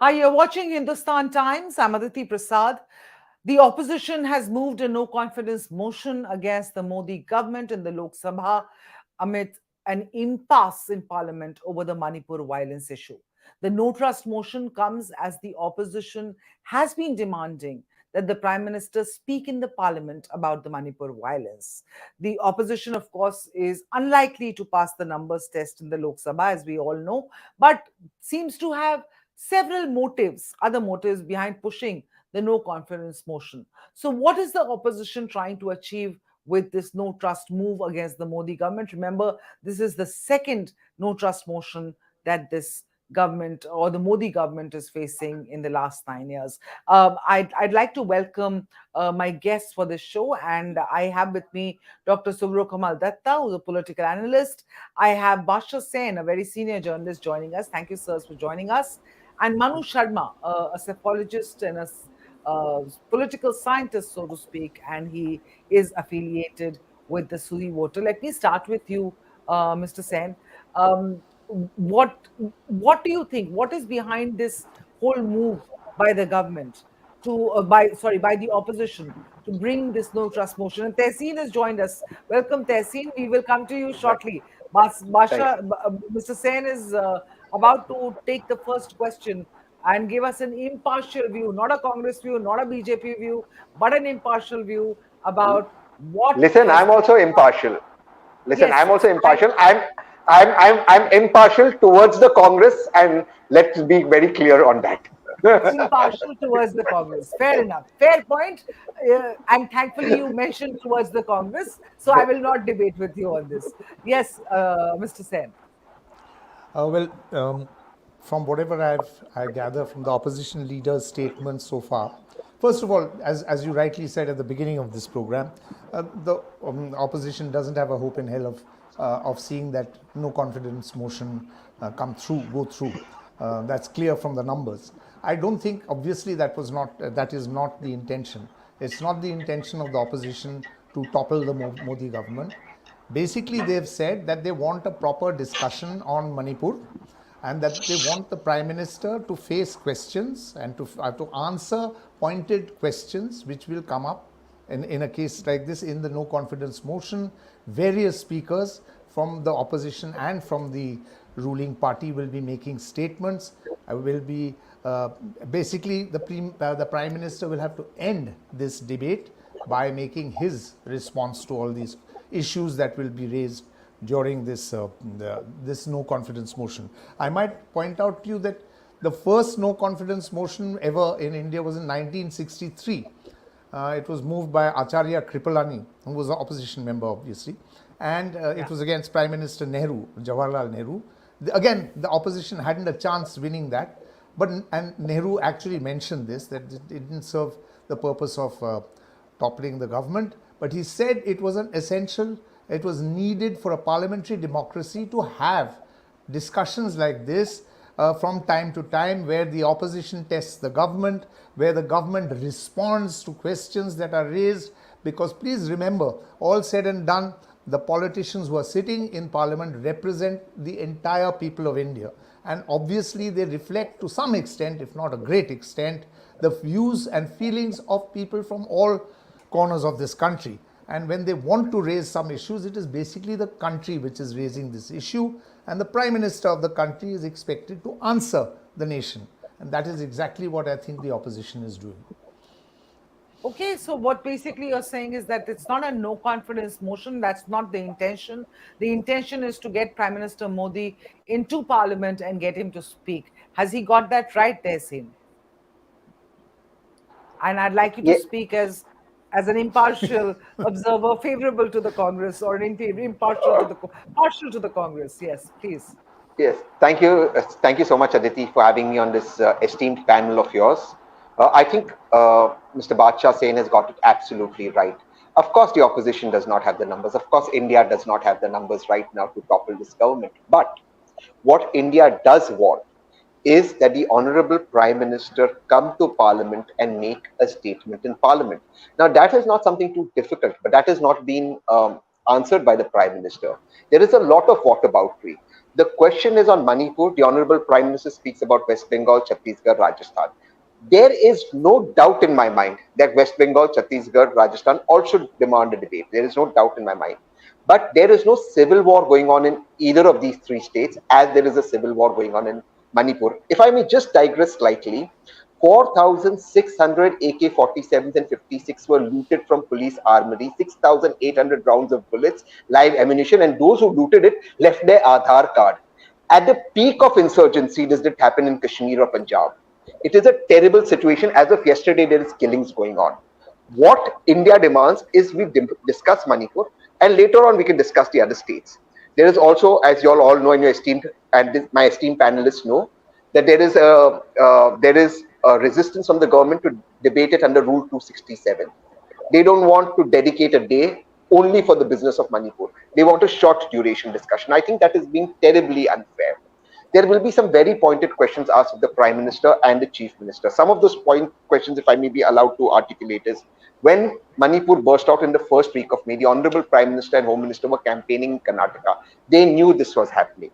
Hi, you're watching Hindustan Times. I'm Aditi Prasad. The opposition has moved a no confidence motion against the Modi government in the Lok Sabha amid an impasse in parliament over the Manipur violence issue. The no trust motion comes as the opposition has been demanding that the Prime Minister speak in the parliament about the Manipur violence. The opposition, of course, is unlikely to pass the numbers test in the Lok Sabha, as we all know, but seems to have several motives, other motives behind pushing the no confidence motion. So, what is the opposition trying to achieve with this no trust move against the Modi government? Remember, this is the second no trust motion that this government or the Modi government is facing in the last 9 years. I'd like to welcome my guests for this show, and I have with me Dr. Suvrokamal Dutta, who's a political analyst. I have Badshah, a very senior journalist, joining us. Thank you, sirs, for joining us. And Manu Sharma, a psychologist and a political scientist, so to speak, and he is affiliated with the Suri voter. Let me start with you, Mr. Sen. Um, what what do you think? What is behind this whole move by the government to by the opposition to bring this no trust motion? And Tehseen has joined us. Welcome, Tehseen. We will come to you Right. shortly. Thank you. Mr. Sen is about to take the first question and give us an impartial view, not a Congress view, not a BJP view, but an impartial view about what Listen, has I'm also impartial. Listen, yes. I'm also I impartial. I'm impartial towards the Congress, and let's be very clear on that. impartial towards the Congress. Fair enough. Fair point. And thankfully, you mentioned towards the Congress. So I will not debate with you on this. Yes, Mr. Sen. Well, from whatever I gather from the opposition leader's statements so far, first of all, as you rightly said at the beginning of this program, the opposition doesn't have a hope in hell of seeing that no confidence motion go through. That's clear from the numbers. I don't think, obviously, that is not the intention. It's not the intention of the opposition to topple the Modi government. Basically, they've said that they want a proper discussion on Manipur and that they want the Prime Minister to face questions and to answer pointed questions which will come up in a case like this in the no confidence motion. Various speakers from the opposition and from the ruling party will be making statements. Will be basically the Prime Minister will have to end this debate by making his response to all these issues that will be raised during this no confidence motion. I might point out to you that the first no confidence motion ever in India was in 1963. It was moved by Acharya Kripalani, who was an opposition member, obviously, and it was against Prime Minister Nehru, Jawaharlal Nehru. Again, the opposition hadn't a chance winning that, and Nehru actually mentioned this, that it didn't serve the purpose of toppling the government, but he said it was an essential, it was needed for a parliamentary democracy to have discussions like this from time to time, where the opposition tests the government, where the government responds to questions that are raised. Because please remember, all said and done, the politicians who are sitting in parliament represent the entire people of India. And obviously they reflect to some extent, if not a great extent, the views and feelings of people from all corners of this country. And when they want to raise some issues, it is basically the country which is raising this issue, and the Prime Minister of the country is expected to answer the nation. And that is exactly what I think the opposition is doing. Okay, so what basically you're saying is that it's not a no confidence motion. That's not the intention. The intention is to get Prime Minister Modi into Parliament and get him to speak. Has he got that right, Tehseen? And I'd like you to Yeah, speak as an impartial observer, favorable to the Congress, or impartial to the partial to the Congress. Yes, please. yes. Thank you. Thank you so much, Aditi, for having me on this esteemed panel of yours. I think Mr. Badshah Sen has got it absolutely right. Of course, the opposition does not have the numbers. Of course, India does not have the numbers right now to topple this government. But what India does want is that the Honorable Prime Minister come to Parliament and make a statement in Parliament. Now, that is not something too difficult, but that has not been answered by the Prime Minister. There is a lot of whataboutery. The question is on Manipur. The Honorable Prime Minister speaks about West Bengal, Chhattisgarh, Rajasthan. There is no doubt in my mind that West Bengal, Chhattisgarh, Rajasthan all should demand a debate. There is no doubt in my mind. But there is no civil war going on in either of these three states as there is a civil war going on in Manipur. If I may just digress slightly, 4,600 AK-47s and 56 were looted from police armory, 6,800 rounds of bullets, live ammunition, and those who looted it left their Aadhaar card. At the peak of insurgency, does it happen in Kashmir or Punjab? It is a terrible situation. As of yesterday, there is killings going on. What India demands is we discuss Manipur, and later on we can discuss the other states. There is also, as you all know, and your esteemed and my esteemed panelists know, that there is a resistance from the government to debate it under Rule 267. They don't want to dedicate a day only for the business of Manipur. They want a short duration discussion. I think that is being terribly unfair. There will be some very pointed questions asked of the Prime Minister and the Chief Minister. Some of those questions, if I may be allowed to articulate, is when Manipur burst out in the first week of May, the Honorable Prime Minister and Home Minister were campaigning in Karnataka. They knew this was happening.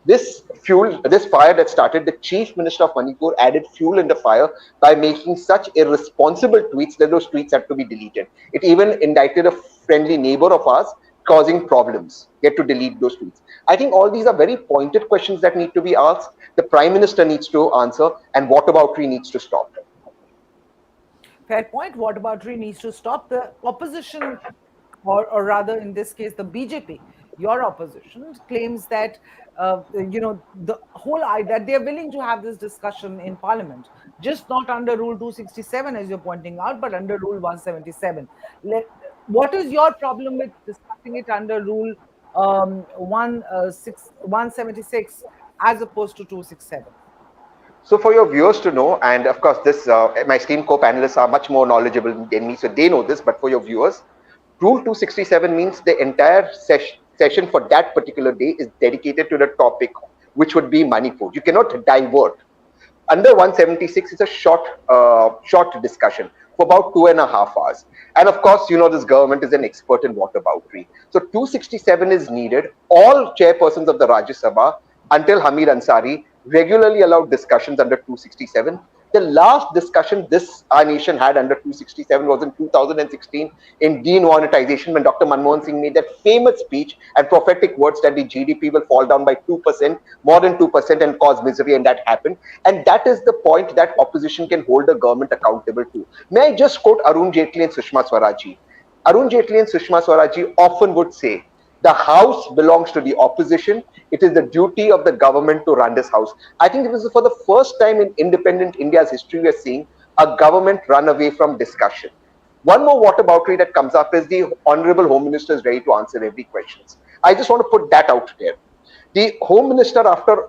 This fire that started, the Chief Minister of Manipur added fuel in the fire by making such irresponsible tweets that those tweets had to be deleted. It even indicted a friendly neighbor of ours causing problems. Get to delete those tweets. I think all these are very pointed questions that need to be asked. The Prime Minister needs to answer, and whataboutery needs to stop. Fair point. Whataboutery needs to stop. The opposition, or rather in this case, the BJP, your opposition, claims that the whole idea that they are willing to have this discussion in Parliament, just not under Rule 267 as you're pointing out, but under Rule 177. What is your problem with discussing it under Rule 176 as opposed to 267? So for your viewers to know, and of course this my esteemed co-panelists are much more knowledgeable than me, so they know this, but for your viewers, Rule 267 means the entire session for that particular day is dedicated to the topic, which would be Manipur. You cannot divert. Under 176, it's a short discussion for about 2.5 hours. And of course, this government is an expert in whataboutery. So 267 is needed. All chairpersons of the Rajya Sabha, until Hamid Ansari, regularly allowed discussions under 267. The last discussion our nation had under 267 was in 2016 in demonetization, when Dr. Manmohan Singh made that famous speech and prophetic words that the GDP will fall down by 2%, more than 2%, and cause misery, and that happened. And that is the point that opposition can hold the government accountable to. May I just quote Arun Jaitley and Sushma Swaraji? Arun Jaitley and Sushma Swaraji often would say, the house belongs to the opposition. It is the duty of the government to run this house. I think this is for the first time in independent India's history we are seeing a government run away from discussion. One more whataboutery that comes up is the Honorable Home Minister is ready to answer every question. I just want to put that out there. The Home Minister, after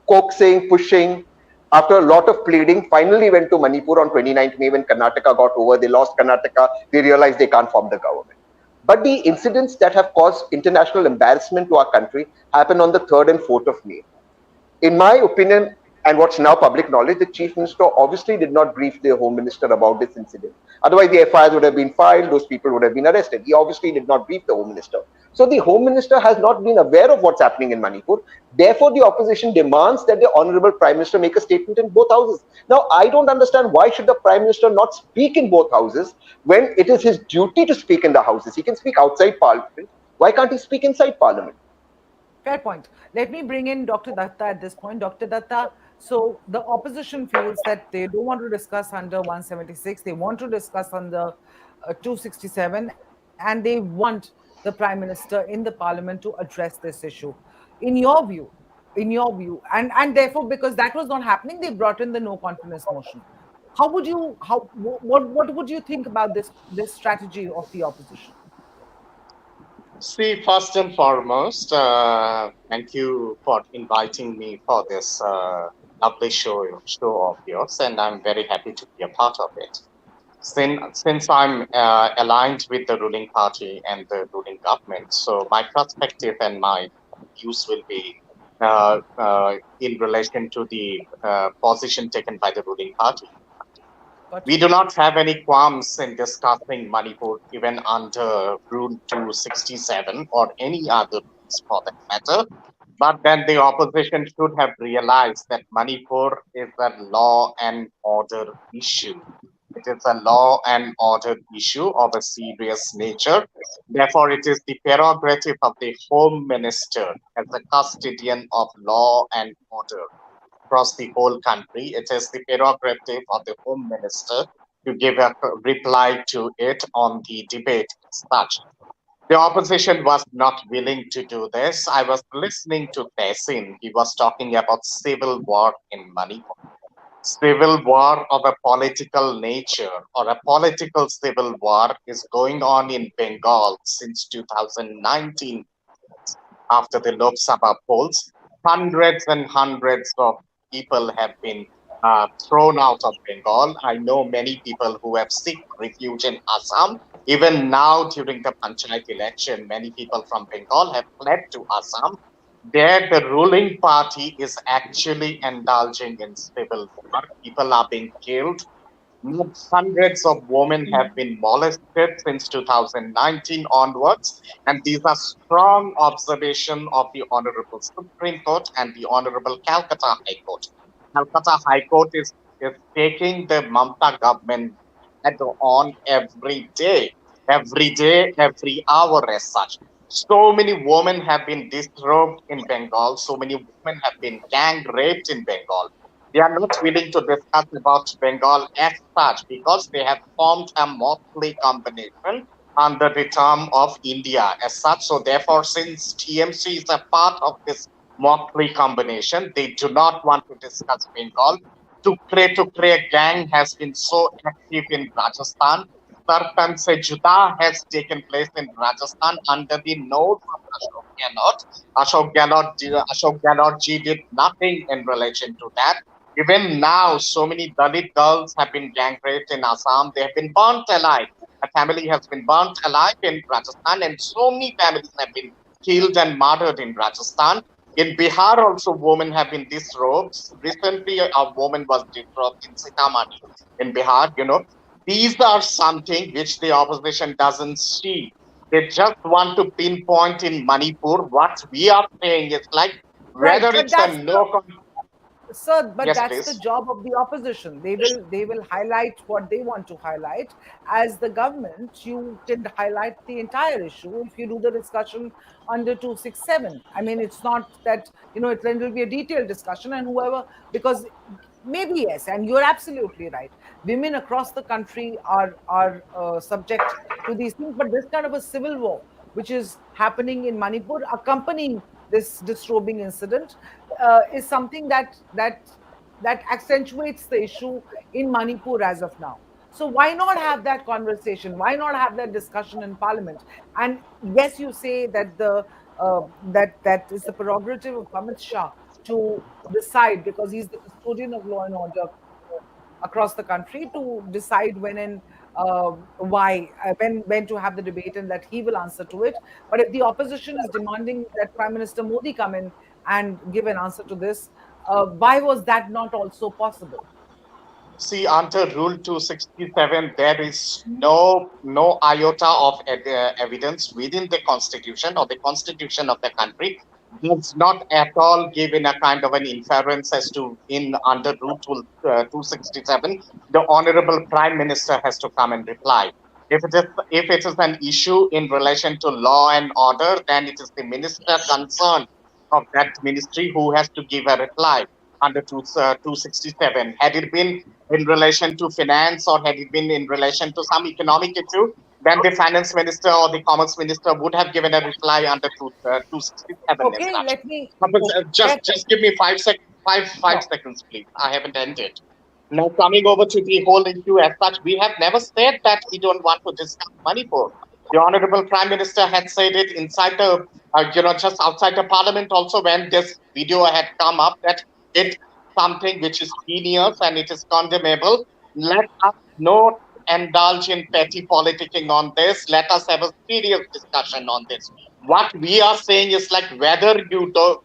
coaxing, pushing, after a lot of pleading, finally went to Manipur on 29th May when Karnataka got over. They lost Karnataka. They realized they can't form the government. But the incidents that have caused international embarrassment to our country happened on the 3rd and 4th of May. In my opinion, and what's now public knowledge, the Chief Minister obviously did not brief the Home Minister about this incident. Otherwise, the FIRs would have been filed, those people would have been arrested. He obviously did not brief the Home Minister. So the Home Minister has not been aware of what's happening in Manipur. Therefore, the opposition demands that the Honorable Prime Minister make a statement in both houses. Now, I don't understand why should the Prime Minister not speak in both houses when it is his duty to speak in the houses. He can speak outside Parliament. Why can't he speak inside Parliament? Fair point. Let me bring in Dr. Datta at this point. Dr. Datta, so the opposition feels that they don't want to discuss under 176. They want to discuss under 267, and they want the Prime Minister in the Parliament to address this issue. In your view, and therefore, because that was not happening, they brought in the no confidence motion. What would you think about this strategy of the opposition? See, first and foremost, thank you for inviting me for this lovely show of yours, and I'm very happy to be a part of it. Since I'm aligned with the ruling party and the ruling government, so my perspective and my views will be in relation to the position taken by the ruling party. We do not have any qualms in discussing Manipur even under Rule 267 or any other rules for that matter. But then the opposition should have realized that Manipur is a law and order issue. It is a law and order issue of a serious nature. Therefore, it is the prerogative of the Home Minister as the custodian of law and order across the whole country. It is the prerogative of the Home Minister to give a reply to it on the debate as such. The opposition was not willing to do this. I was listening to Tehseen. He was talking about civil war in Manipur. Civil war of a political nature or a political civil war is going on in Bengal since 2019 after the Lok Sabha polls. Hundreds and hundreds of people have been thrown out of Bengal. I know many people who have sought refuge in Assam. Even now, during the Panchayat election, many people from Bengal have fled to Assam. There, the ruling party is actually indulging in civil war. People are being killed. Hundreds of women have been molested since 2019 onwards, and these are strong observation of the Honorable Supreme Court and the Honorable Calcutta High Court. Calcutta High Court is taking the Mamata government head on every day, every hour as such. So many women have been disrobed in Bengal. So many women have been gang raped in Bengal. They are not willing to discuss about Bengal as such because they have formed a motley combination under the term of India as such. So therefore, since TMC is a part of this motley combination, they do not want to discuss Bengal. Tukre gang has been so active in Rajasthan. Sartan Se Juda has taken place in Rajasthan under the nose of Ashok Gehlot. Ashok Gehlot ji did nothing in relation to that. Even now, so many Dalit girls have been gang raped in Assam. They have been burnt alive. A family has been burnt alive in Rajasthan, and so many families have been killed and murdered in Rajasthan. In Bihar, also, women have been disrobed. Recently, a woman was disrobed in Sitamarhi in Bihar. These are something which the opposition doesn't see. They just want to pinpoint in Manipur. What we are saying is like whether but it's a no. Sir, but Yes, that's the please. job of the opposition. They will highlight what they want to highlight. As the government, you can highlight the entire issue if you do the discussion under 267. I mean, it's not that it will be a detailed discussion, and whoever, because maybe yes, and you're absolutely right. Women across the country are subject to these things, but this kind of a civil war which is happening in Manipur, accompanying this disrobing incident, is something that accentuates the issue in Manipur as of now. So why not have that conversation? Why not have that discussion in Parliament? And yes, you say that that is the prerogative of Amit Shah to decide, because he's the custodian of law and order across the country, to decide when and why, when to have the debate, and that he will answer to it. But if the opposition is demanding that Prime Minister Modi come in and give an answer to this, why was that not also possible? See, under Rule 267, there is no iota of evidence within the Constitution or the Constitution of the country does not at all give in a kind of an inference as to in under Rule 267, the Honorable Prime Minister has to come and reply. If it is an issue in relation to law and order, then it is the minister concerned of that ministry who has to give a reply under 267. Had it been in relation to finance or had it been in relation to some economic issue, then the finance minister or the commerce minister would have given a reply under 267 as Okay, such. let me. But Okay, just give me 5 seconds, five sure. seconds, please. I haven't ended. Now, coming over to the whole issue as such, we have never said that we don't want to discuss Manipur. The Honorable Prime Minister had said it inside the, just outside the Parliament also when this video had come up that it's something which is heinous and it is condemnable. Let us not indulge in petty politicking on this. Let us have a serious discussion on this. What we are saying is like whether you do,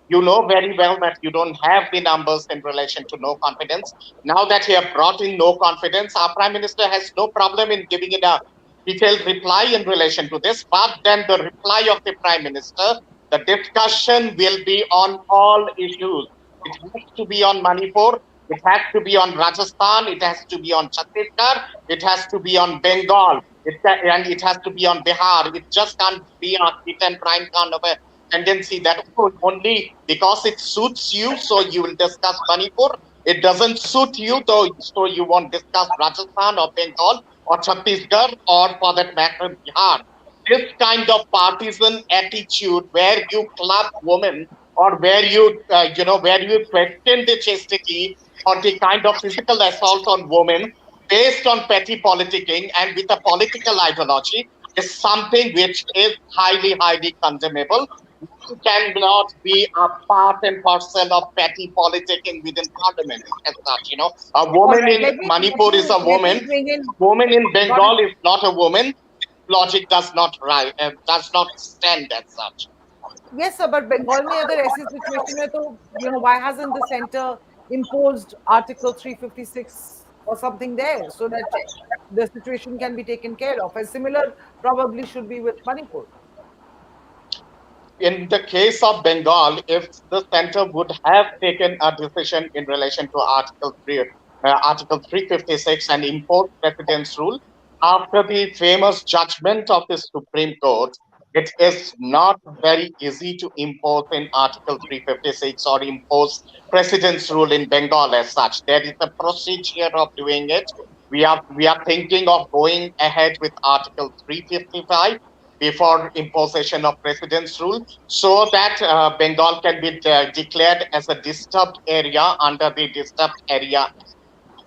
You know very well that you don't have the numbers in relation to no confidence. Now that you have brought in no confidence, our Prime Minister has no problem in giving it a detailed reply in relation to this. But then the reply of the Prime Minister, the discussion will be on all issues. It has to be on Manipur. It has to be on Rajasthan. It has to be on Chhattisgarh. It has to be on Bengal. And it has to be on Bihar. It just can't be a hit and prime kind of a tendency that only because it suits you, so you will discuss Manipur. It doesn't suit you, though, so you won't discuss Rajasthan or Bengal or Chhattisgarh or, for that matter, Bihar. This kind of partisan attitude, where you club women or where where you question the chastity or the kind of physical assault on women based on petty politicking and with a political ideology, is something which is highly, highly condemnable. Cannot be a part and parcel of petty politicking within parliament as such. A All woman right, in Manipur is a let me woman. bring in. A woman in Got it. Bengal is not a woman. Logic does not stand as such. Yes, sir, but Bengal में अगर ऐसी situation है तो why hasn't the center imposed Article 356 or something there so that the situation can be taken care of? And similar probably should be with Manipur. In the case of Bengal, if the center would have taken a decision in relation to Article 356 and imposed President's rule, after the famous judgment of the Supreme Court, it is not very easy to impose in Article 356 or impose President's rule in Bengal as such. There is a procedure of doing it. We are thinking of going ahead with Article 355 before imposition of president's rule, so that Bengal can be declared as a disturbed area under the disturbed area.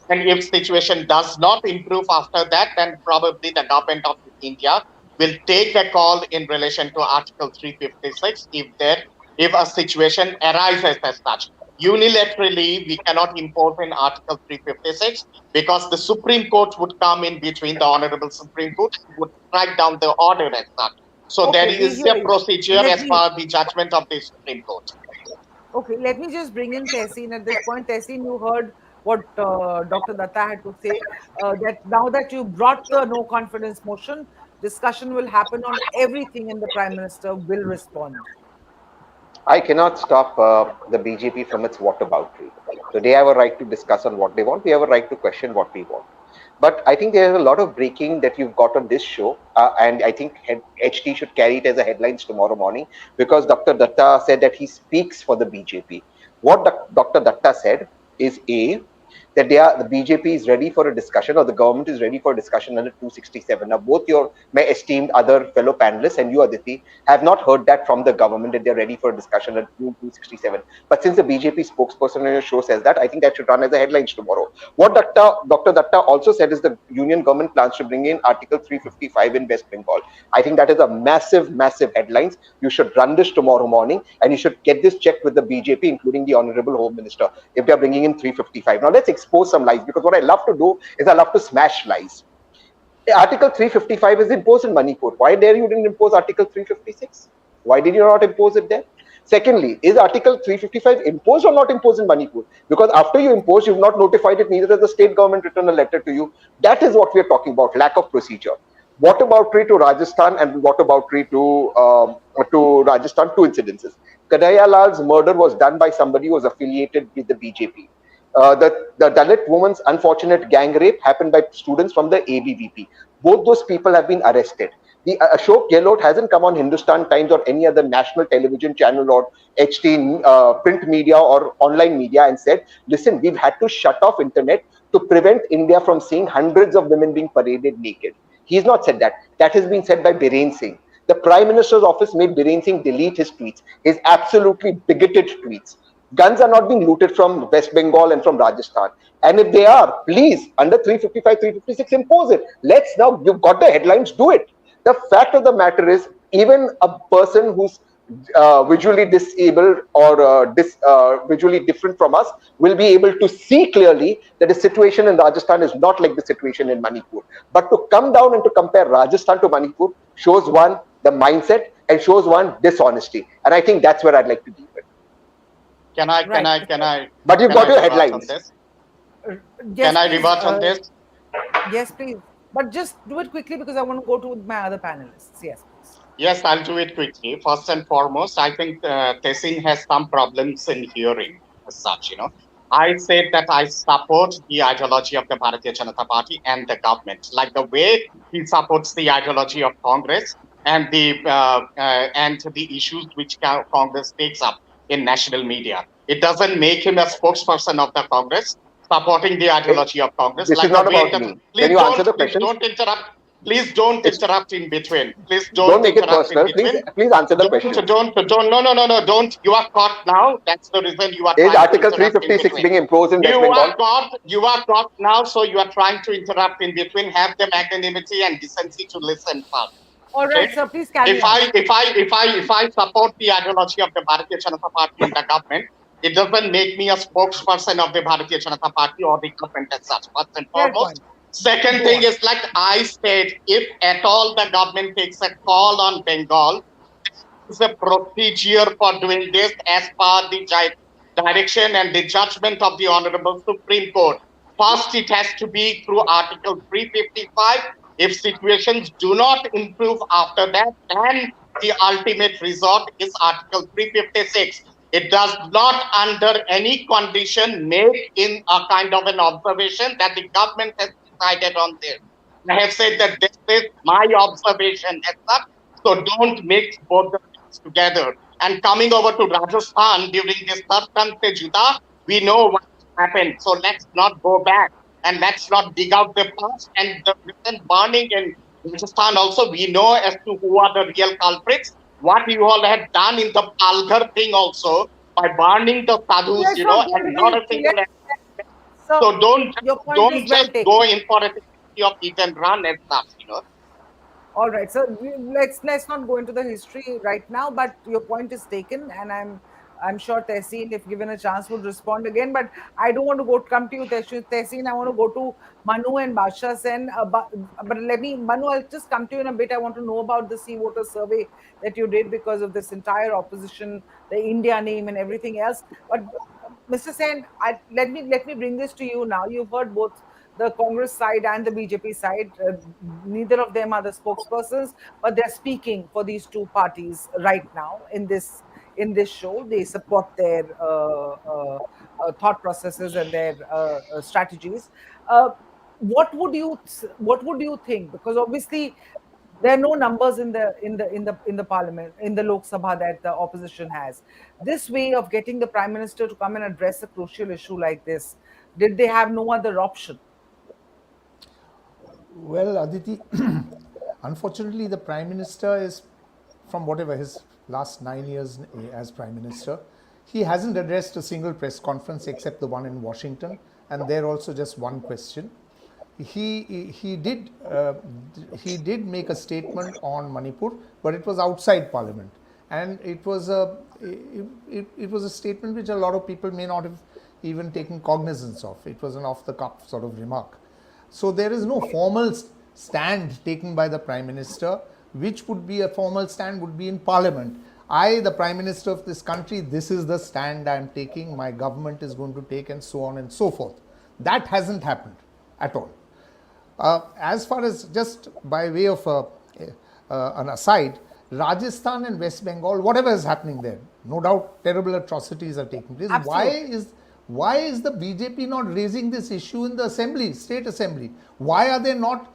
And if situation does not improve after that, then probably the government of India will take a call in relation to Article 356 if a situation arises as such. Unilaterally, we cannot impose in Article 356 because the Supreme Court would come in between, the Honorable Supreme Court would strike down the order as such. So there Okay, we is hear a you. procedure Let as me per the judgment of the Supreme Court. Okay, let me just bring in Tehseen at this point. Tehseen, you heard what Dr. Datta had to say. That now that you brought the no confidence motion, discussion will happen on everything, and the Prime Minister will respond. I cannot stop the BJP from its whataboutery. So they have a right to discuss on what they want. We have a right to question what we want. But I think there is a lot of breaking that you've got on this show, and I think HT should carry it as a headlines tomorrow morning, because Dr. Datta said that he speaks for the BJP. What Dr. Datta said is that the BJP is ready for a discussion, or the government is ready for a discussion under 267. Now, both my esteemed other fellow panelists and you, Aditi, have not heard that from the government that they're ready for a discussion under 267. But since the BJP spokesperson on your show says that, I think that should run as a headlines tomorrow. What Dr. Datta also said is the union government plans to bring in Article 355 in West Bengal. I think that is a massive, massive headlines. You should run this tomorrow morning, and you should get this checked with the BJP, including the Honorable Home Minister, if they're bringing in 355. Now, let's expose some lies, because what I love to do is I love to smash lies. Article 355 is imposed in Manipur. Why dare you didn't impose Article 356? Why did you not impose it there? Secondly, is Article 355 imposed or not imposed in Manipur? Because after you impose, you've not notified it, neither has the state government written a letter to you. That is what we are talking about, lack of procedure. What about to Rajasthan, and what about to Rajasthan? Two incidences. Kadaya Lal's murder was done by somebody who was affiliated with the BJP. The Dalit woman's unfortunate gang rape happened by students from the ABVP. Both those people have been arrested. The Ashok Gehlot hasn't come on Hindustan Times or any other national television channel or HT print media or online media and said, listen, we've had to shut off internet to prevent India from seeing hundreds of women being paraded naked. He's not said that. That has been said by Biren Singh. The Prime Minister's office made Biren Singh delete his tweets, his absolutely bigoted tweets. Guns are not being looted from West Bengal and from Rajasthan. And if they are, please, under 355, 356, impose it. Let's now, you've got the headlines, do it. The fact of the matter is, even a person who's visually disabled or visually different from us will be able to see clearly that the situation in Rajasthan is not like the situation in Manipur. But to come down and to compare Rajasthan to Manipur shows one, the mindset, and shows one, dishonesty. And I think that's where I'd like to leave it. Can I But you've can got I your revert on headlines. this? Yes, Can I please. revert on this? Yes, please. But just do it quickly because I want to go to my other panelists. Yes, please. Yes, I'll do it quickly. First and foremost, I think Tehseen has some problems in hearing as such. I said that I support the ideology of the Bharatiya Janata Party and the government, like the way he supports the ideology of Congress and the issues which Congress takes up in national media. It doesn't make him a spokesperson of the Congress, supporting the ideology of Congress, This is like the not way about that. me. Can you answer the questions? Don't interrupt. Please don't It's interrupt in between. Please don't don't make it interrupt in personal. between. Please answer the questions. Don't. You are caught now. That's the reason you are Is trying to Article interrupt in 356 between. being imposed in West Bengal? You are caught now, so you are trying to interrupt in between. Have the magnanimity and decency to listen first. All right, Okay? sir. Please carry on. If I support the ideology of the Bharatiya Janata Party and the government, it doesn't make me a spokesperson of the Bharatiya Janata Party or the government as such, first and Fair foremost. point. Second Go thing on. is, like I said, if at all the government takes a call on Bengal, is a procedure for doing this as per the direction and the judgment of the Honorable Supreme Court. First, it has to be through Article 355. If situations do not improve after that, then the ultimate resort is Article 356. It does not, under any condition, make in a kind of an observation that the government has decided on this. I have said that this is my observation as such, so don't mix both the things together. And coming over to Rajasthan during this Tartan Se Juda, we know what happened. So let's not go back and let's not dig out the past. And the recent burning in Rajasthan also, we know as to who are the real culprits. What you all had done in the Palghar thing also by burning the sadhus, Let's not go and into not the a history. single. Sir, So your point is don't well just go taken. in for a security of eat and run as such. All right, so let's not go into the history right now, but your point is taken, and I'm sure Tehseen, if given a chance, would respond again. But I don't want to come to you, Tehseen. I want to go to Manu and Badshah Sen. But let me, Manu, I'll just come to you in a bit. I want to know about the sea water survey that you did because of this entire opposition, the India name, and everything else. But Mr. Sen, let me bring this to you now. You've heard both the Congress side and the BJP side. Neither of them are the spokespersons, but they're speaking for these two parties right now in this show. They support their thought processes and their strategies. What would you think? Because obviously there are no numbers in the parliament, in the Lok Sabha, that the opposition has. This way of getting the prime minister to come and address a crucial issue like this, did they have no other option? Well, Aditi, unfortunately, the Prime Minister is, from whatever his last 9 years as Prime Minister, he hasn't addressed a single press conference except the one in Washington, and there also just one question. He did make a statement on Manipur, but it was outside Parliament, and it was a statement which a lot of people may not have even taken cognizance of. It was an off-the-cuff sort of remark. So there is no formal stand taken by the Prime Minister. Which would be a formal stand would be in Parliament. I, the Prime Minister of this country, this is the stand I am taking, my government is going to take, and so on and so forth. That hasn't happened at all. As far as, just by way of an aside, Rajasthan and West Bengal, whatever is happening there, no doubt terrible atrocities are taking place. Absolutely. Why is the BJP not raising this issue in the assembly, state assembly? Why are they not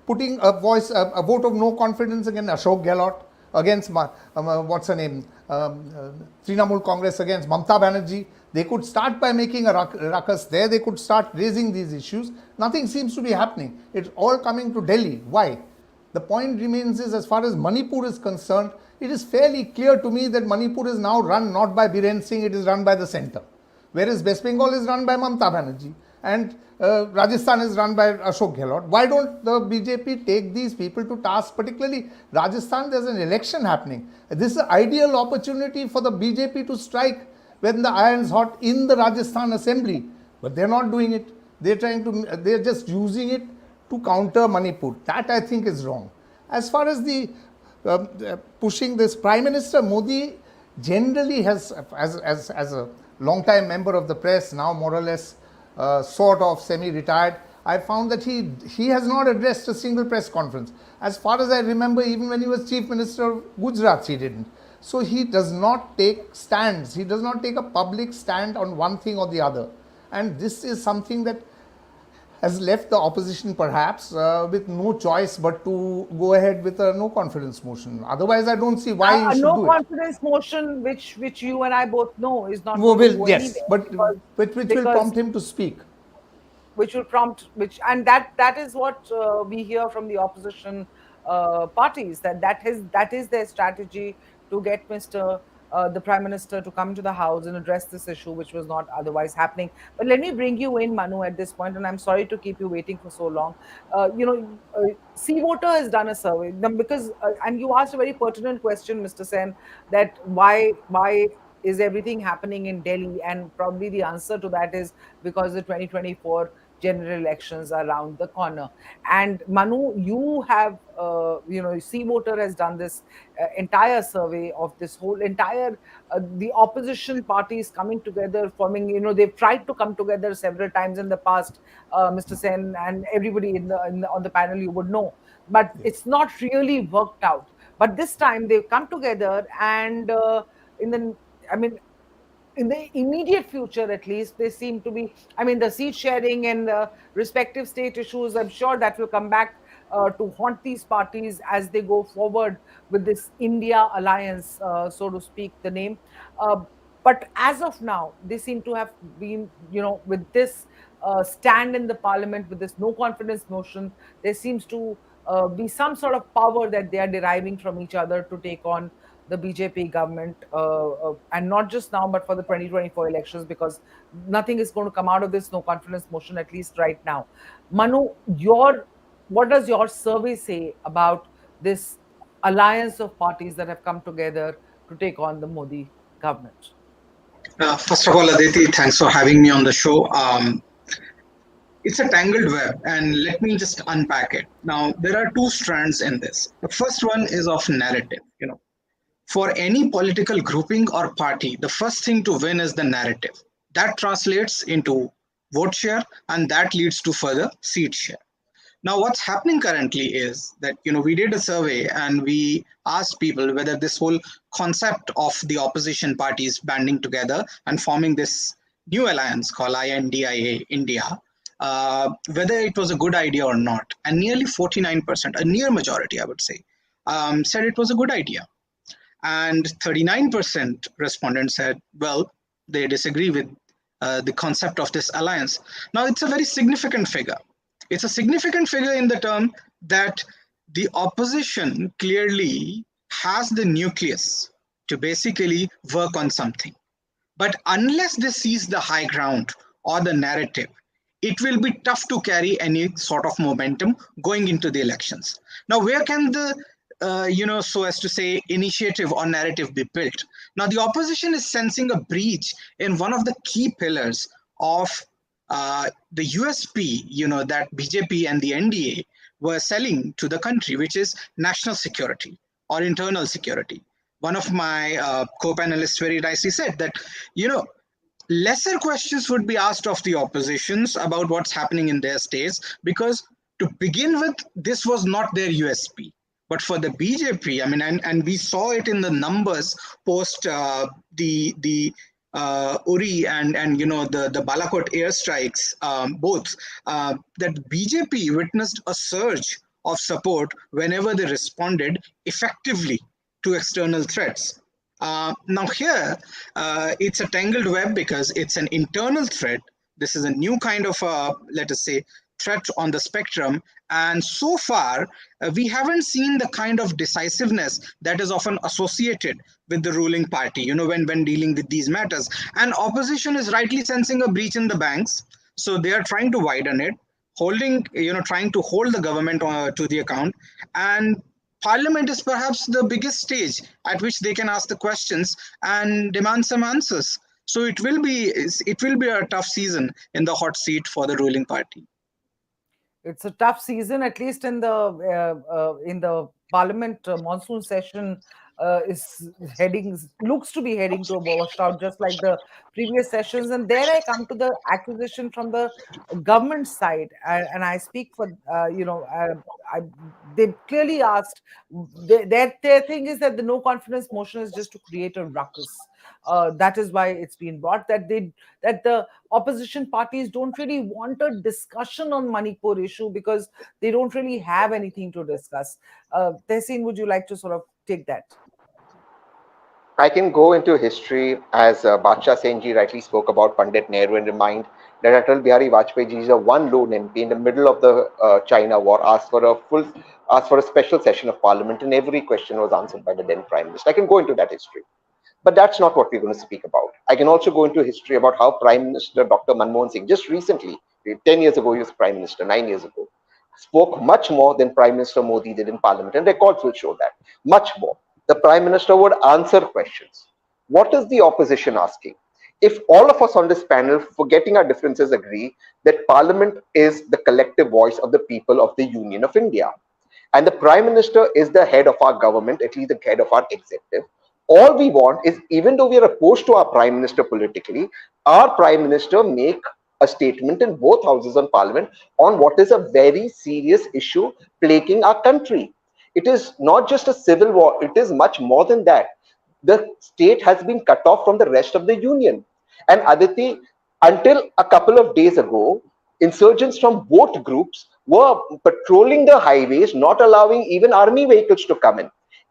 putting a vote of no confidence against Ashok Gehlot, against what's her name, Trinamool Congress, against Mamta Banerjee? They could start by making a ruckus there. They could start raising these issues. Nothing seems to be happening. It's all coming to Delhi. Why? The point remains is, as far as Manipur is concerned, it is fairly clear to me that Manipur is now run not by Biren Singh, it is run by the centre. Whereas West Bengal is run by Mamta Banerjee and Rajasthan is run by Ashok Gehlot. Why don't the BJP take these people to task? Particularly Rajasthan, there's an election happening. This is an ideal opportunity for the BJP to strike when the iron's hot in the Rajasthan assembly. But they're not doing it. They're just using it to counter Manipur. That, I think, is wrong. As far as the pushing this, Prime Minister Modi generally has, as a long-time member of the press, now more or less sort of semi-retired, I found that he has not addressed a single press conference. As far as I remember, even when he was Chief Minister of Gujarat, he didn't. So he does not take stands. He does not take a public stand on one thing or the other. And this is something that has left the opposition perhaps with no choice but to go ahead with a no confidence motion. Otherwise, I don't see why you A should no do it. confidence motion, which you and I both know is not Well, going to go yes, anywhere, but which will because prompt him to speak. which will prompt which, and that is what we hear from the opposition parties, that is their strategy to get Mr. The Prime Minister to come to the House and address this issue, which was not otherwise happening. But let me bring you in, Manu, at this point, and I'm sorry to keep you waiting for so long. Sea Voter has done a survey because, and you asked a very pertinent question, Mr. Sen, that why is everything happening in Delhi? And probably the answer to that is because the 2024 general elections are around the corner. And Manu, you have, Sea Voter has done this entire survey of this whole entire, the opposition parties coming together, forming, they've tried to come together several times in the past, Mr. Sen, and everybody on the panel, you would know. But it's not really worked out. But this time they've come together, and in the, I mean, in the immediate future, at least, they seem to be, I mean, the seat sharing and the respective state issues, I'm sure that will come back to haunt these parties as they go forward with this India alliance, so to speak, the name. Uh, but as of now, they seem to have been, with this stand in the parliament, with this no confidence motion, there seems to be some sort of power that they are deriving from each other to take on the BJP government, and not just now, but for the 2024 elections, because nothing is going to come out of this no confidence motion, at least right now. Manu, what does your survey say about this alliance of parties that have come together to take on the Modi government? First of all, Aditi, thanks for having me on the show. It's a tangled web, and let me just unpack it. Now, there are two strands in this. The first one is of narrative. For any political grouping or party, the first thing to win is the narrative. That translates into vote share, and that leads to further seat share. Now, what's happening currently is that we did a survey and we asked people whether this whole concept of the opposition parties banding together and forming this new alliance called INDIA India, whether it was a good idea or not. And nearly 49%, a near majority, I would say, said it was a good idea. And 39% respondents said, well, they disagree with the concept of this alliance. Now, it's a very significant figure. It's a significant figure in the term that the opposition clearly has the nucleus to basically work on something. But unless they seize the high ground or the narrative, it will be tough to carry any sort of momentum going into the elections. Now, where can the so as to say, initiative or narrative be built? Now, the opposition is sensing a breach in one of the key pillars of the USP, that BJP and the NDA were selling to the country, which is national security or internal security. One of my co-panelists very nicely said that, lesser questions would be asked of the oppositions about what's happening in their states, because to begin with, this was not their USP. But for the BJP, and we saw it in the numbers post the Uri and the Balakot airstrikes, both, that BJP witnessed a surge of support whenever they responded effectively to external threats. Now here, it's a tangled web because it's an internal threat. This is a new kind of, let us say, threat on the spectrum. And so far, we haven't seen the kind of decisiveness that is often associated with the ruling party, when dealing with these matters. And opposition is rightly sensing a breach in the banks. So they are trying to widen it, trying to hold the government to the account. And Parliament is perhaps the biggest stage at which they can ask the questions and demand some answers. So it will be a tough season in the hot seat for the ruling party. It's a tough season, at least in the Parliament monsoon session. is heading, looks to be heading to a washout, just like the previous sessions. And there I come to the accusation from the government side, and I speak for they clearly asked, their thing is that the no confidence motion is just to create a ruckus. That is why it's been brought, that the opposition parties don't really want a discussion on Manipur issue because they don't really have anything to discuss. Tehseen, would you like to sort of take that? I can go into history as Badshah Senji rightly spoke about Pandit Nehru and remind that Atal Bihari Vajpayee ji is a one lone MP in the middle of the China war asked for a special session of parliament, and every question was answered by the then Prime Minister. I can go into that history. But that's not what we're going to speak about. I can also go into history about how Prime Minister Dr. Manmohan Singh, just recently, 10 years ago, he was Prime Minister, 9 years ago, spoke much more than Prime Minister Modi did in Parliament. And records will show that. Much more. The Prime Minister would answer questions. What is the opposition asking? If all of us on this panel, forgetting our differences, agree that Parliament is the collective voice of the people of the Union of India, and the Prime Minister is the head of our government, at least the head of our executive, all we want is, even though we are opposed to our Prime Minister politically, our Prime Minister make a statement in both houses of Parliament on what is a very serious issue plaguing our country. It is not just a civil war, it is much more than that. The state has been cut off from the rest of the union. And Aditi, until a couple of days ago, insurgents from both groups were patrolling the highways, not allowing even army vehicles to come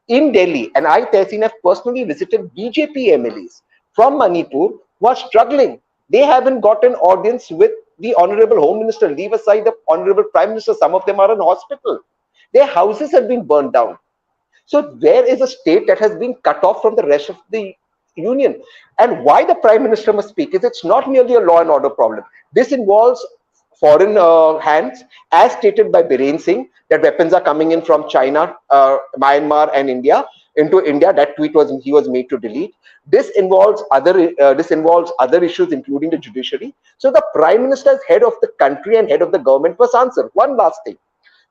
in Delhi. And I, Tehseen, have personally visited BJP MLAs from Manipur who are struggling. They haven't got an audience with the Honorable Home Minister. Leave aside the Honorable Prime Minister. Some of them are in hospital. Their houses have been burned down. So there is a state that has been cut off from the rest of the union. And why the Prime Minister must speak is it's not merely a law and order problem. This involves foreign hands, as stated by Biren Singh, that weapons are coming in from China, Myanmar, and India into India. That tweet he was made to delete. This involves other issues, including the judiciary. So the Prime Minister, as head of the country and head of the government, must answer. One last thing: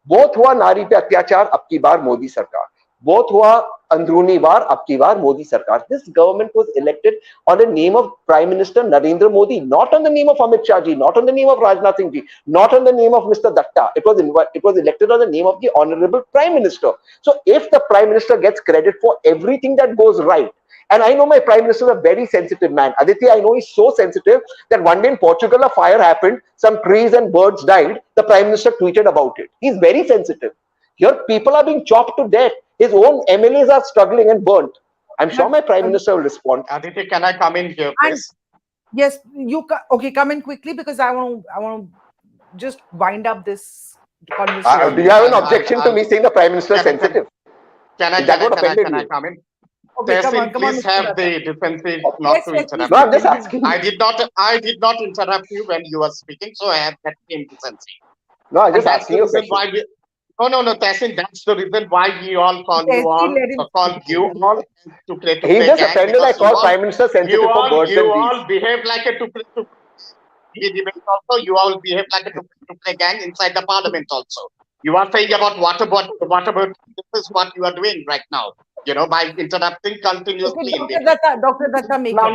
both हुआ नारी पे अत्याचार, अब की बार मोदी सरकार. Both हुआ अंदरूनी वार, अब की बार मोदी सरकार. This government was elected on the name of Prime Minister Narendra Modi, not on the name of Amit Shah ji, not on the name of Rajnath Singh ji, not on the name of Mr. Datta. It was elected on the name of the Honorable Prime Minister. So if the Prime Minister gets credit for everything that goes right, and I know my Prime Minister is a very sensitive man. Aditi, I know he's so sensitive that one day in Portugal, a fire happened, some trees and birds died. The Prime Minister tweeted about it. He's very sensitive. Here, people are being chopped to death. His own MLAs are struggling and burnt. I'm sure my Prime Minister will respond. Aditi, can I come in here, please? Yes, okay, come in quickly, because I want to just wind up this conversation. Do you have an objection to me saying the Prime Minister is sensitive? Can I come in? Okay, come on, please have the defensive not to interrupt. No, I'm just asking. I did not interrupt you when you were speaking, so I have that same decency. No, I'm just asking you a question. No, Tehseen, that's the reason why we all call you all to play. He's just offended. I call Prime Minister sensitive for birds and bees. You all behave like a also. You all behave like a to play gang inside the Parliament also. You are saying about what about this is what you are doing right now. By interrupting continuously. Okay, Dr. Datta, make No.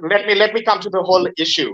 Let me come to the whole issue.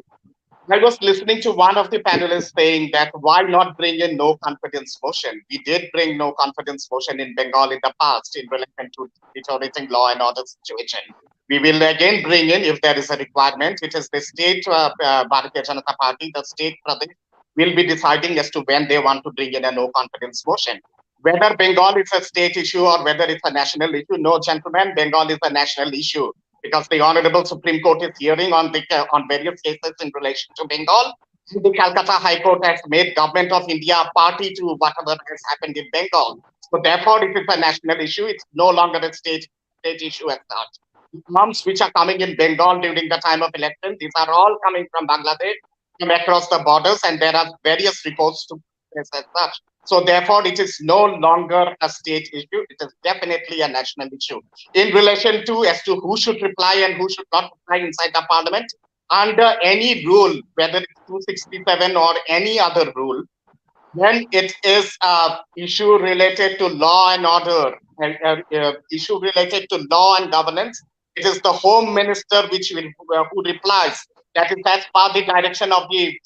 I was listening to one of the panelists saying that why not bring in no confidence motion? We did bring no confidence motion in Bengal in the past in relation to deteriorating law and order situation. We will again bring in, if there is a requirement, it is the state Bharatiya Janata Party, the state Pradesh, will be deciding as to when they want to bring in a no confidence motion. Whether Bengal is a state issue or whether it's a national issue, no, gentlemen, Bengal is a national issue, because the Honorable Supreme Court is hearing on various cases in relation to Bengal. The Calcutta High Court has made Government of India a party to whatever has happened in Bengal. So therefore, it is a national issue. It's no longer a state issue as such. Arms which are coming in Bengal during the time of election, these are all coming from Bangladesh, from across the borders, and there are various reports to as such. So therefore, it is no longer a state issue. It is definitely a national issue. In relation to as to who should reply and who should not reply inside the Parliament, under any rule, whether it's 267 or any other rule, when it is a issue related to law and order, and issue related to law and governance, it is the Home Minister who replies. That is as per the direction of the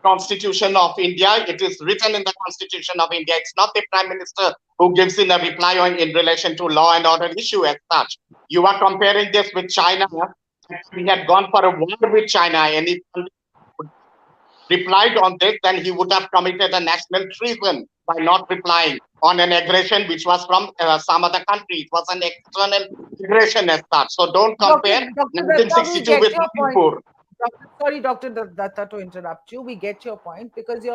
Constitution of India. It is written in the Constitution of India. It's not the Prime Minister who gives in a reply in relation to law and order issue as such. You are comparing this with China. We had gone for a war with China, and if replied on this, then he would have committed a national treason by not replying on an aggression which was from some other country. It was an external aggression as such. So don't compare Dr. 1962 with Manipur. Sorry, Dr. Datta, to interrupt you. We get your point because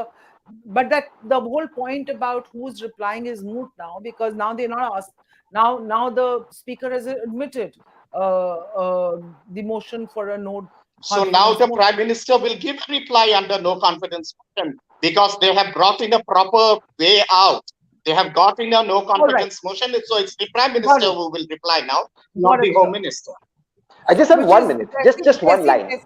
but that the whole point about who's replying is moot now, because now they're not asked. Now the speaker has admitted the motion for a no. So now the Prime Minister will give a reply under no confidence motion, because they have brought in a proper way out. They have got in a no confidence motion. So it's the Prime Minister who will reply now, not the Home Minister. I just have 1 minute, just one line.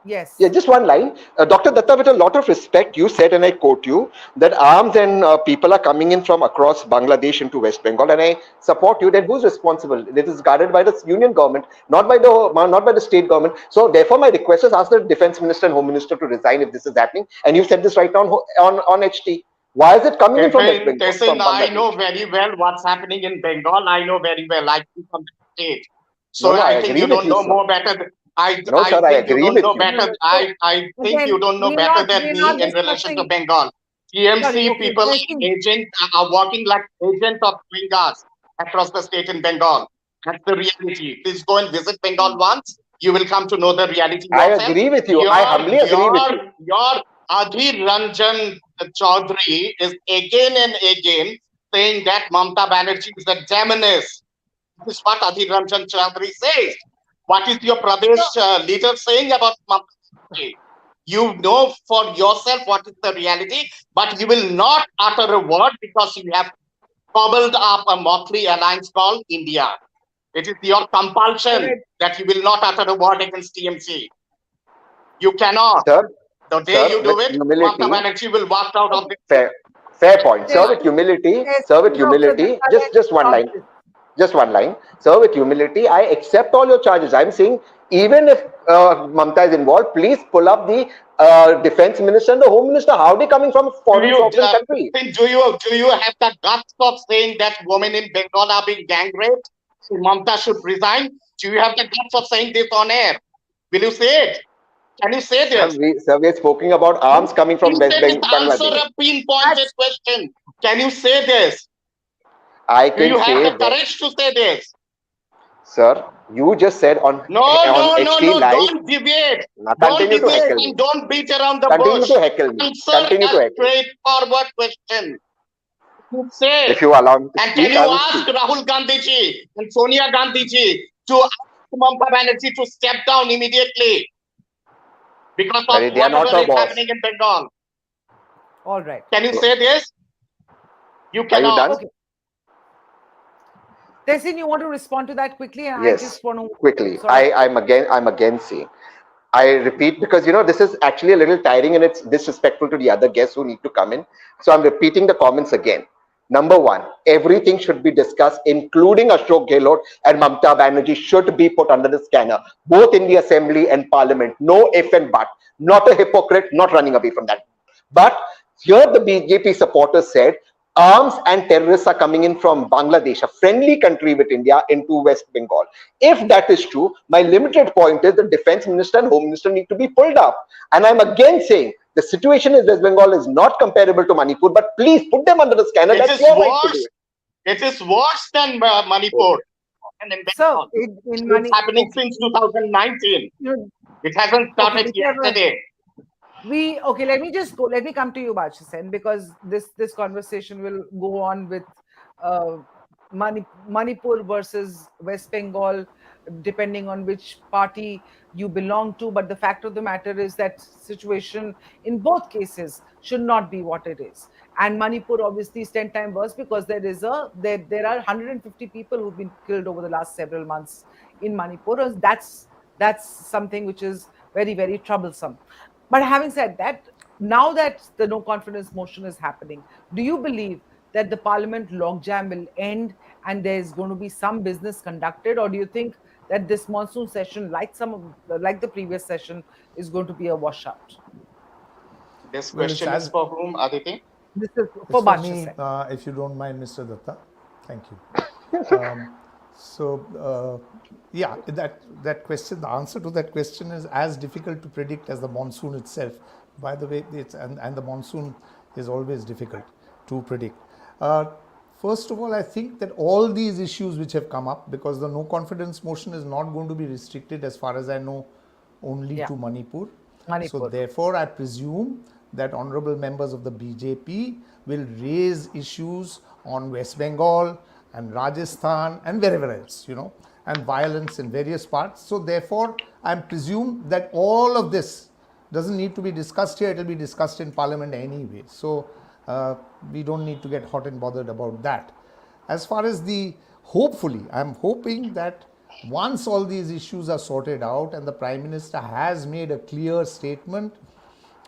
Yes. Yeah, just one line. Dr. Datta, with a lot of respect, you said, and I quote you, that arms and people are coming in from across Bangladesh into West Bengal, and I support you. Then who's responsible? It is guarded by the union government, not by the state government. So therefore, my request is ask the Defense Minister and Home Minister to resign if this is happening. And you said this right now on HT. Why is it coming in from West Bengal? Tehseen, I know very well what's happening in Bengal. I know very well. I come from the state. So no, I think you don't know more better. I think you don't know better. I think you don't know better than me in relation to Bengal. TMC people are working like agents of Rohingyas across the state in Bengal. That's the reality. Please go and visit Bengal once. You will come to know the reality. I agree with you. I humbly agree with you. Your Adhir Ranjan Chaudhary is again and again saying that Mamata Banerjee is a demoness. This is what Adhir Ranjan Chaudhary says. What is your Pradesh leader saying about Mamata Banerjee? You know for yourself what is the reality, but you will not utter a word because you have cobbled up a motley alliance called India. It is your compulsion that you will not utter a word against TMC. You cannot. Sir, the day you do it, Mamata Banerjee will walk out of this. Fair point. Sir, with humility, just one line. Just one line. Sir, with humility, I accept all your charges. I'm saying, even if Mamata is involved, please pull up the Defense Minister and the Home Minister. How are they coming from a foreign country? Do you have the guts of saying that women in Bengal are being gang raped? So Mamata should resign? Do you have the guts of saying this on air? Will you say it? Can you say this? Sir, we're speaking about arms coming from West Bengal. Answer a pinpointed question. Can you say this? I can say. Do you have the courage to say this? Sir, you just said on No, Live, don't debate. Continue to heckle me. Don't beat around the bush. Continue to heckle me. Answer a straightforward question. Say, if you allow me to and can you ask Rahul Gandhi ji and Sonia Gandhi ji to ask Mamata Banerjee to step down immediately because of whatever is happening in Bengal? All right. Can you say this? You cannot. Are you done? Okay. Tehseen, you want to respond to that quickly? Yes, I just want to quickly. I'm again saying, I repeat, because this is actually a little tiring and it's disrespectful to the other guests who need to come in. So I'm repeating the comments again. Number one, everything should be discussed, including Ashok Gehlot and Mamata Banerjee should be put under the scanner, both in the Assembly and Parliament. No if and but. Not a hypocrite, not running away from that. But here the BJP supporters said, arms and terrorists are coming in from Bangladesh, a friendly country with India, into West Bengal. If that is true, my limited point is the Defense Minister and Home Minister need to be pulled up. And I'm again saying, the situation in West Bengal is not comparable to Manipur, but please put them under the scanner. It is worse than Manipur. And in Bengal. So, it's happening since 2019. It hasn't started yesterday. Let me come to you, Badshah, because this conversation will go on with Manipur versus West Bengal, depending on which party you belong to. But the fact of the matter is that situation in both cases should not be what it is. And Manipur obviously is 10 times worse because there are 150 people who've been killed over the last several months in Manipur. That's something which is very, very troublesome. But having said that, now that the no confidence motion is happening, do you believe that the parliament logjam will end and there's going to be some business conducted, or do you think that this monsoon session, like the previous session, is going to be a washout? This Well, it's question is as for whom, Aditi? This is it's for for Badshah me, sir. if you don't mind, Mr. Datta. Thank you. Yeah, that question, the answer to that question is as difficult to predict as the monsoon itself. By the way, and the monsoon is always difficult to predict. Uh, First of all, I think that all these issues which have come up, because the no confidence motion is not going to be restricted, as far as I know, only Yeah, to Manipur. So Manipur. therefore, I presume that honorable members of the BJP will raise issues on West Bengal and Rajasthan and wherever else, and violence in various parts. So therefore, I presume that all of this doesn't need to be discussed here. It will be discussed in Parliament anyway. So we don't need to get hot and bothered about that. As far as hopefully, I'm hoping that once all these issues are sorted out and the Prime Minister has made a clear statement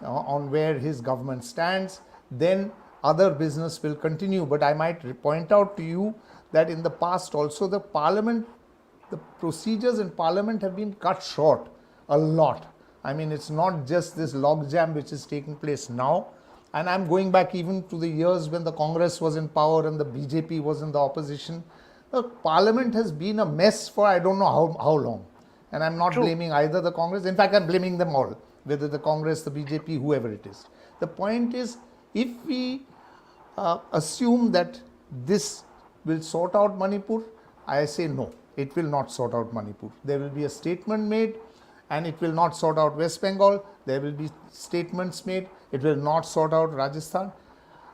on where his government stands, then other business will continue. But I might point out to you that in the past also the procedures in Parliament have been cut short a lot. I mean, it's not just this logjam which is taking place now. And I'm going back even to the years when the Congress was in power and the BJP was in the opposition. The Parliament has been a mess for I don't know how long. And I'm not True. blaming either the Congress. In fact, I'm blaming them all, whether the Congress, the BJP, whoever it is. The point is, if we assume that this will sort out Manipur, I say no, it will not sort out Manipur. There will be a statement made and it will not sort out West Bengal. There will be statements made, it will not sort out Rajasthan.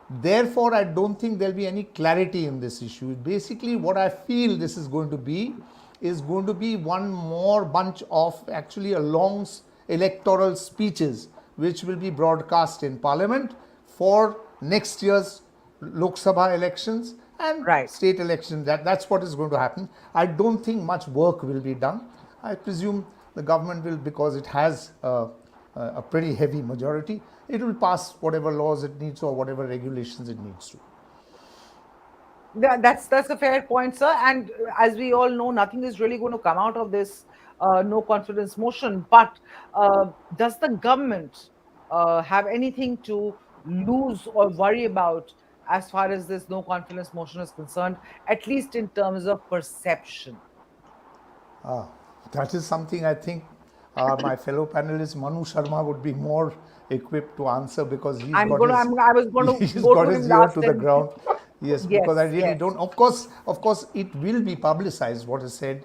Therefore, I don't think there'll be any clarity in this issue. Basically, what I feel this is going to be one more bunch of actually a long electoral speeches which will be broadcast in Parliament for next year's Lok Sabha elections and Right. state elections. That's what is going to happen. I don't think much work will be done. I presume the government will, because it has a pretty heavy majority, it will pass whatever laws it needs or whatever regulations it needs to. That's a fair point, sir. And as we all know, nothing is really going to come out of this no confidence motion. But does the government have anything to lose or worry about as far as this no confidence motion is concerned, at least in terms of perception? That is something I think my fellow panelist Manu Sharma would be more equipped to answer, because I was going to he's go got to his him ear last to the and ground. Yes, because I yes, really yes. don't. Of course, it will be publicized. What is said,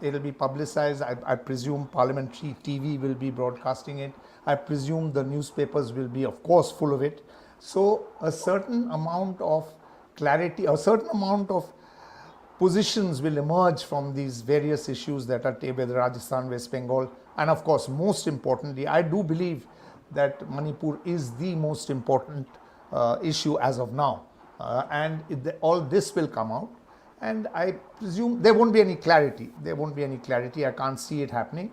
it'll be publicized. I presume parliamentary TV will be broadcasting it. I presume the newspapers will be, of course, full of it. So a certain amount of clarity, a certain amount of positions will emerge from these various issues that are tabled, Rajasthan, West Bengal, and of course, most importantly, I do believe that Manipur is the most important issue as of now, all this will come out, and I presume there won't be any clarity. There won't be any clarity. I can't see it happening.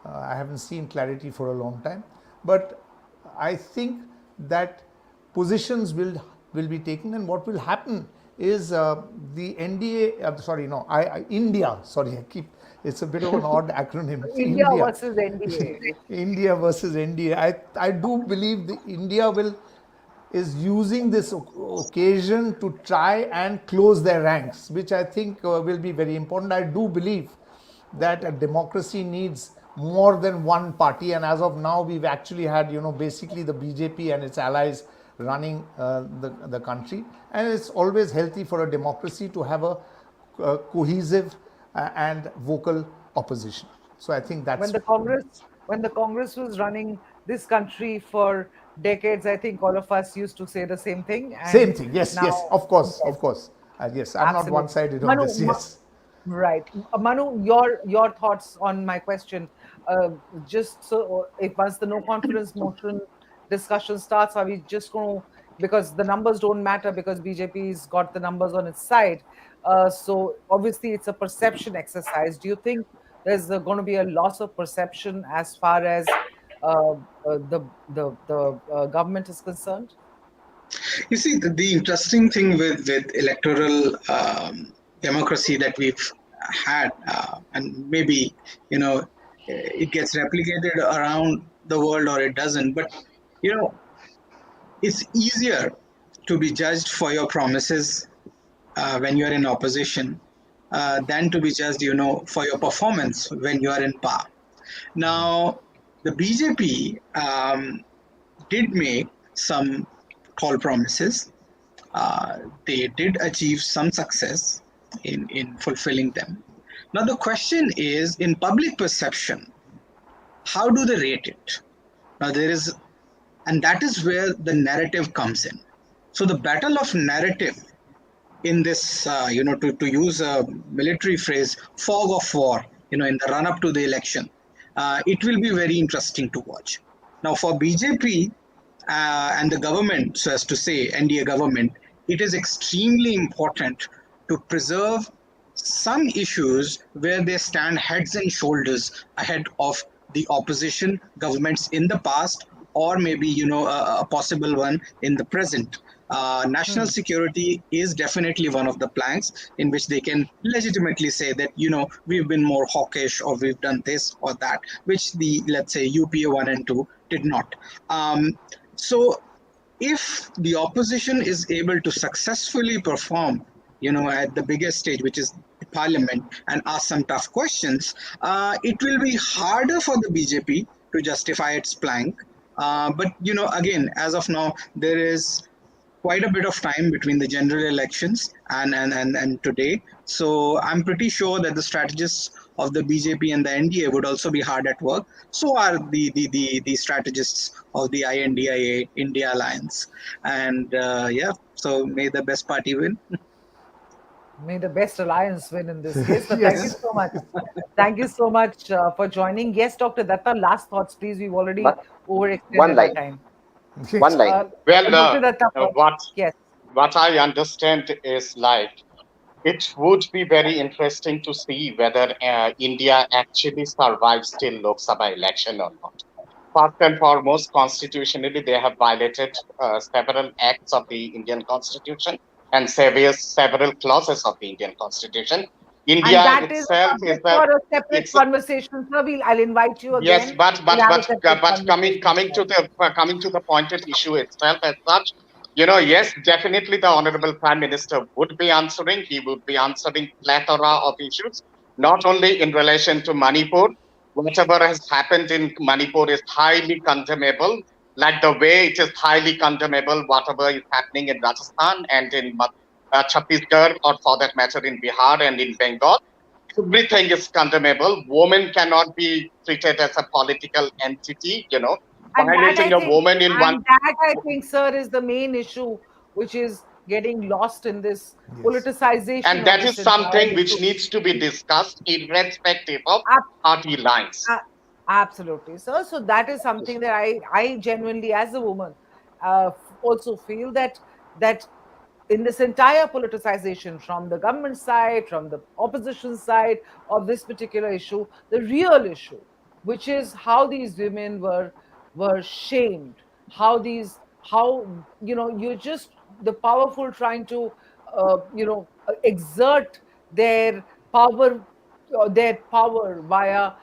I haven't seen clarity for a long time, but I think that positions will be taken, and what will happen is the NDA. India. Sorry, it's a bit of an odd acronym. India versus NDA. India versus NDA. I do believe the India is using this occasion to try and close their ranks, which I think will be very important. I do believe that a democracy needs more than one party, and as of now, we've actually had, basically the BJP and its allies running the country, and it's always healthy for a democracy to have a cohesive and vocal opposition. So I think that's When the Congress was running this country for decades, I think all of us used to say the same thing. same And thing. Yes, now, yes, of course, yes, of course. Yes, I'm not absolutely. one-sided on Manu, this. Yes. right. Manu, your thoughts on my question. Just so, if once the no confidence motion discussion starts, are we just going to, because the numbers don't matter because BJP's got the numbers on its side. So obviously it's a perception exercise. Do you think there's going to be a loss of perception as far as the government is concerned? You see, the interesting thing with electoral democracy that we've had, and maybe, it gets replicated around the world or it doesn't, but, you know, it's easier to be judged for your promises when you're in opposition than to be judged, for your performance when you are in power. Now, the BJP did make some tall promises. They did achieve some success in fulfilling them. Now, the question is, in public perception, how do they rate it? Now, and that is where the narrative comes in. So, the battle of narrative in this, to use a military phrase, fog of war, in the run up to the election, it will be very interesting to watch. Now, for BJP and the government, so as to say, NDA government, it is extremely important to preserve some issues where they stand heads and shoulders ahead of the opposition governments in the past, or maybe a possible one in the present. National security is definitely one of the planks in which they can legitimately say that we've been more hawkish, or we've done this or that, which the, let's say, UPA 1 and 2 did not. So if the opposition is able to successfully perform at the biggest stage, which is the parliament, and ask some tough questions, it will be harder for the BJP to justify its plank. But again, as of now, there is quite a bit of time between the general elections and today. So I'm pretty sure that the strategists of the BJP and the NDA would also be hard at work. So are the strategists of the INDIA, India Alliance. And so may the best party win. May the best alliance win in this case. But thank you so much. Thank you so much for joining. Yes, Dr. Datta, last thoughts, please. We've already One overextended our line. time. One line. Well, Dr. Datta, yes. what I understand is it would be very interesting to see whether India actually survives till Lok Sabha election or not. First and foremost, constitutionally, they have violated several acts of the Indian Constitution and several clauses of the Indian Constitution. India And that is itself is for a separate conversation, sir. I'll invite you again. Yes, but coming to the pointed issue itself as such, yes, definitely the Honorable Prime Minister would be answering. He would be answering plethora of issues, not only in relation to Manipur. Whatever has happened in Manipur is highly condemnable, like the way it is highly condemnable whatever is happening in Rajasthan and in Chhattisgarh, or for that matter in Bihar and in Bengal. Everything is condemnable. Women cannot be treated as a political entity, violating a woman in one. And that, I think, sir, is the main issue, which is getting lost in this politicization. And that is something which needs to be discussed irrespective of party lines. Absolutely, sir. So that is something that I genuinely, as a woman, also feel that in this entire politicization from the government side, from the opposition side of this particular issue, the real issue, which is how these women were shamed, you're just the powerful trying to exert their power via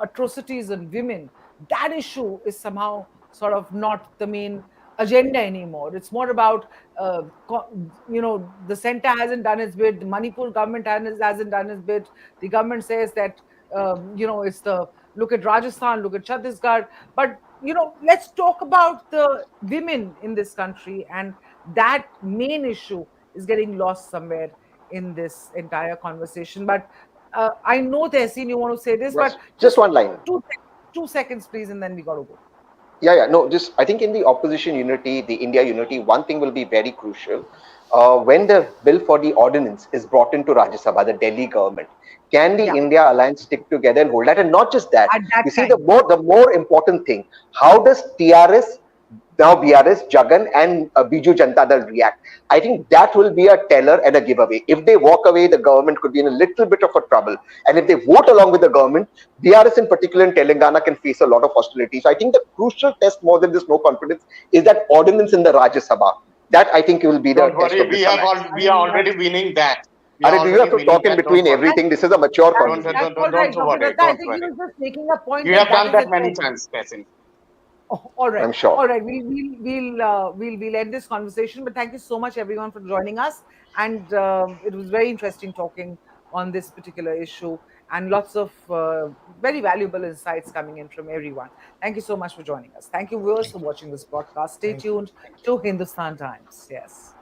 atrocities on women. That issue is somehow sort of not the main agenda anymore. It's more about the center hasn't done its bit, the Manipur government hasn't done its bit. The government says that it's look at Rajasthan, look at Chhattisgarh, but let's talk about the women in this country, and that main issue is getting lost somewhere in this entire conversation. But I know, Tehseen, you want to say this, Yes. but just one line. 2 seconds, please, and then we got to go. No, just I think in the opposition unity, the India unity, one thing will be very crucial. When the bill for the ordinance is brought into Rajya Sabha, the Delhi government, can the India alliance stick together and hold that? And not just that, you see, the more important thing, how does TRS now BRS, Jagan, and Biju Janata Dal react. I think that will be a teller and a giveaway. If they walk away, the government could be in a little bit of a trouble. And if they vote along with the government, BRS in particular in Telangana can face a lot of hostility. So I think the crucial test more than this no confidence is that ordinance in the Rajya Sabha. That I think will be the Don't test worry, of this we are already winning that. We are Are, do you have already to talk winning in that. between Don't worry. everything? This is a mature That's, conversation. that's all right, Don't Dr. worry. Datta. I Don't think he worry. was just making a point You that have done is that a many test. times, Tehseen. Oh, all right. I'm sure. All right. We'll end this conversation. But thank you so much, everyone, for joining us. And it was very interesting talking on this particular issue, and lots of very valuable insights coming in from everyone. Thank you so much for joining us. Thank you, viewers, for watching this broadcast. Stay tuned to Hindustan Times. Yes.